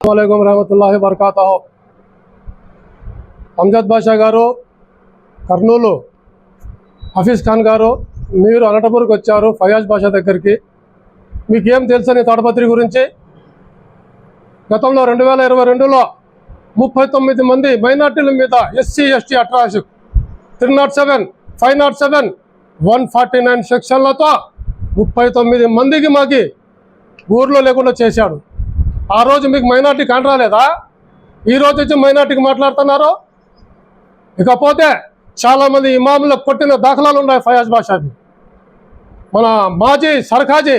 అస్సలాముఅలైకుం రహమతుల్లాహి వబరకాతుహు. అంజద్ బాషా గారు, కర్నూలు హఫీజ్ ఖాన్ గారు, మీరు అనంతపురంకి వచ్చారు ఫయాజ్ బాషా దగ్గరికి. మీకేం తెలుసని తాడపత్రి గురించి? గతంలో 2022లో 39 మంది మైనార్టీల మీద ఎస్సీ ఎస్టీ అట్రాసిటీ 307, 507, 149 సెక్షన్లతో 39 మందికి మాకి ఊర్లో లేకుండా చేశాడు. ఆ రోజు మీకు మైనార్టీ కాని రాలేదా? ఈరోజు వచ్చి మైనార్టీకి మాట్లాడుతున్నారు. ఇకపోతే చాలామంది ఇమాములకు కొట్టిన దాఖలాలు ఉన్నాయి ఫయాజ్ బాషాకి. మన మాజీ సర్కాజీ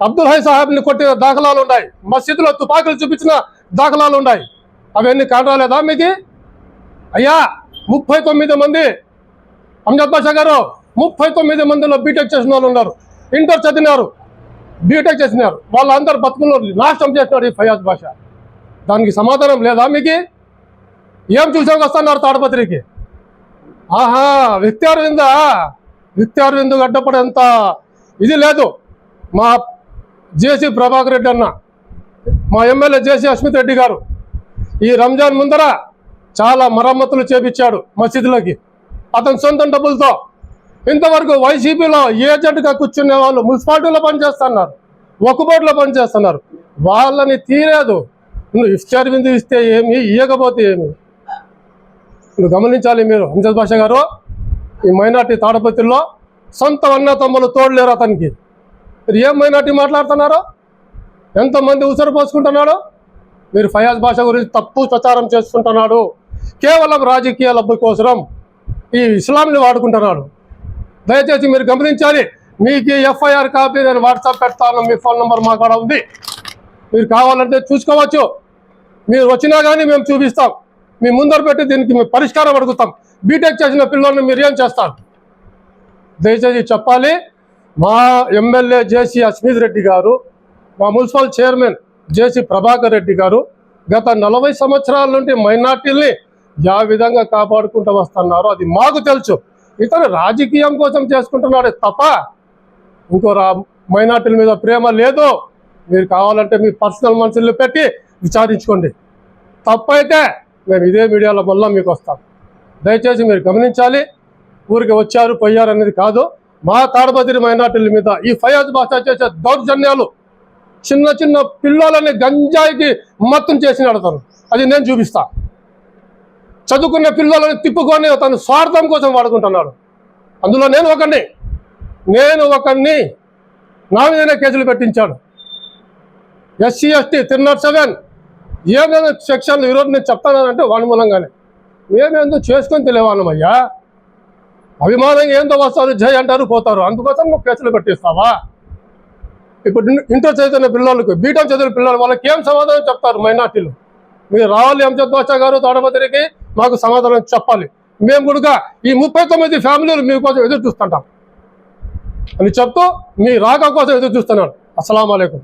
అబ్దుల్ హై సాహెబ్ని కొట్టిన దాఖలాలు ఉన్నాయి. మసీదులో తుపాకులు చూపించిన దాఖలాలు ఉన్నాయి. అవన్నీ కానరాలేదా మీకు? అయ్యా 39 మంది అంజద్ బాషా గారు, 39 మందిలో బీటెక్ చేసిన వాళ్ళు ఉన్నారు, ఇంటర్ చదివినారు, బీటెక్ చేసినారు. వాళ్ళందరూ బతుకుల్లో నాశనం చేసినాడు ఈ ఫయాజ్ బాషా. దానికి సమాధానం లేదా మీకు? ఏం చూసాక వస్తున్నారు తాడపత్రికి? ఆహా, వ్యక్తి అరవింద్ అడ్డపడేంత ఇది లేదు. మా జేసీ ప్రభాకర్ రెడ్డి అన్న, మా ఎమ్మెల్యే జేసీ అస్మిత్ రెడ్డి గారు ఈ రంజాన్ ముందర చాలా మరమ్మతులు చేపించాడు మసీదులకి అతని సొంత డబ్బులతో. ఇంతవరకు వైసీపీలో ఏజెంట్గా కూర్చునే వాళ్ళు మున్సిపాలిటీలో పనిచేస్తున్నారు, ఒక్కబోట్లో పనిచేస్తున్నారు. వాళ్ళని తీరేదు. నువ్వు ఇఫ్తార్ విందు ఇస్తే ఏమి, ఇవ్వకపోతే ఏమి? నువ్వు గమనించాలి మీరు. అంజద్ బాషా గారు, ఈ మైనార్టీ తాడపత్రిలో సొంత అన్న తమ్ములు తోడలేరు అతనికి. మీరు ఏం మైనార్టీ మాట్లాడుతున్నారో, ఎంతమంది ఉసరు పోసుకుంటున్నాడు? మీరు ఫయాజ్ బాషా గురించి తప్పు ప్రచారం చేసుకుంటున్నాడు. కేవలం రాజకీయ లబ్ధి కోసం ఈ ఇస్లాంని వాడుకుంటున్నాడు. దయచేసి మీరు గమనించాలి. మీకు ఎఫ్ఐఆర్ కాపీ నేను వాట్సాప్ పెడతాను, మీ ఫోన్ నెంబర్ మా కాడ ఉంది, మీరు కావాలంటే చూసుకోవచ్చు. మీరు వచ్చినా కానీ మేము చూపిస్తాం, మీ ముందర పెట్టి దీనికి మేము పరిష్కారం అడుగుతాం. బీటెక్ చేసిన పిల్లల్ని మీరు ఏం చేస్తారు? దయచేసి చెప్పాలి. మా ఎమ్మెల్యే జేసీ అస్మిత్ రెడ్డి గారు, మా మున్సిపల్ చైర్మన్ జేసీ ప్రభాకర్ రెడ్డి గారు గత 40 సంవత్సరాల నుండి మైనార్టీల్ని ఏ విధంగా కాపాడుకుంటూ వస్తున్నారో అది మాకు తెలుసు. ఇతను రాజకీయం కోసం చేసుకుంటున్నాడు తప్ప ఇంకో మైనార్టీల మీద ప్రేమ లేదు. మీరు కావాలంటే మీ పర్సనల్ మనుషులు పెట్టి విచారించుకోండి. తప్పైతే మేము ఇదే మీడియాలో మళ్ళీ మీకు వస్తాం. దయచేసి మీరు గమనించాలి. ఊరికి వచ్చారు పోయారు అనేది కాదు. మా తాడపత్రి మైనార్టీల మీద ఈ ఫయాజ్ బాషా చేసే దౌర్జన్యాలు, చిన్న చిన్న పిల్లలని గంజాయికి మత్తం చేసి నడతారు. అది నేను చూపిస్తా. చదువుకున్న పిల్లలని తిప్పుకొని తను స్వార్థం కోసం వాడుకుంటున్నాడు. అందులో నేను ఒకరిని నా మీదనే కేసులు పెట్టించాడు. ఎస్సీ ఎస్టీ 307 ఏమైనా సెక్షన్లు ఈరోజు నేను చెప్తానంటే వాడి మూలంగానే. మేమేందో చేసుకొని తెలియవాళ్ళమయ్యా. అభిమానంగా ఏందో వస్తారు, జై అంటారు, పోతారు. అందుకోసం నువ్వు కేసులు పెట్టిస్తావా? ఇప్పుడు ఇంటర్ చదివిన పిల్లలకు, బీటెక్ చదివిన పిల్లలు వాళ్ళకి ఏం సమాధానం చెప్తారు మైనార్టీలు? మీరు రావాలి అంజద్ బాషా గారు తాడపత్రికి, మాకు సమాధానం చెప్పాలి. మేము కూడా ఈ 39 ఫ్యామిలీలు మీకోసం ఎదురు చూస్తుంటాం అని చెప్తూ మీ రాక కోసం ఎదురు చూస్తున్నాడు. అస్సలాము అలైకుం.